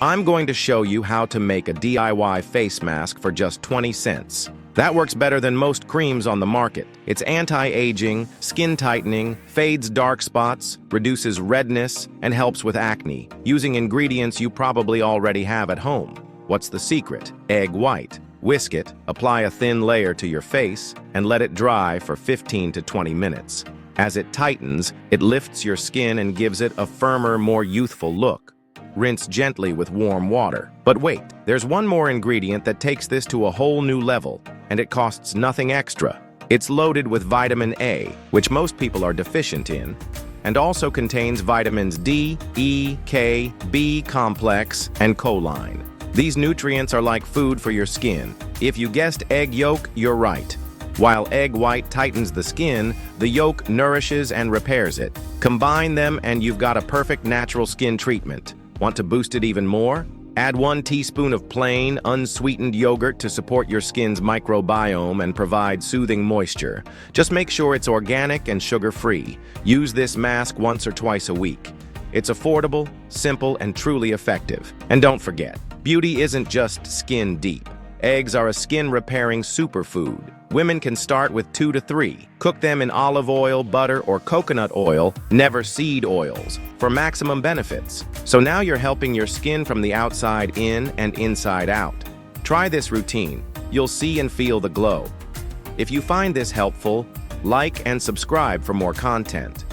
I'm going to show you how to make a DIY face mask for just 20 cents. That works better than most creams on the market. It's anti-aging, skin tightening, fades dark spots, reduces redness, and helps with acne, using ingredients you probably already have at home. What's the secret? Egg white. Whisk it, apply a thin layer to your face, and let it dry for 15 to 20 minutes. As it tightens, it lifts your skin and gives it a firmer, more youthful look. Rinse gently with warm water. But wait, there's one more ingredient that takes this to a whole new level, and it costs nothing extra. It's loaded with vitamin A, which most people are deficient in, and also contains vitamins D, E, K, B complex, and choline. These nutrients are like food for your skin. If you guessed egg yolk, you're right. While egg white tightens the skin, the yolk nourishes and repairs it. Combine them and you've got a perfect natural skin treatment. Want to boost it even more? Add 1 teaspoon of plain, unsweetened yogurt to support your skin's microbiome and provide soothing moisture. Just make sure it's organic and sugar-free. Use this mask once or twice a week. It's affordable, simple, and truly effective. And don't forget, beauty isn't just skin deep. Eggs are a skin-repairing superfood. Women can start with 2 to 3. Cook them in olive oil, butter, or coconut oil, never seed oils, for maximum benefits. So now you're helping your skin from the outside in and inside out. Try this routine. You'll see and feel the glow. If you find this helpful, like and subscribe for more content.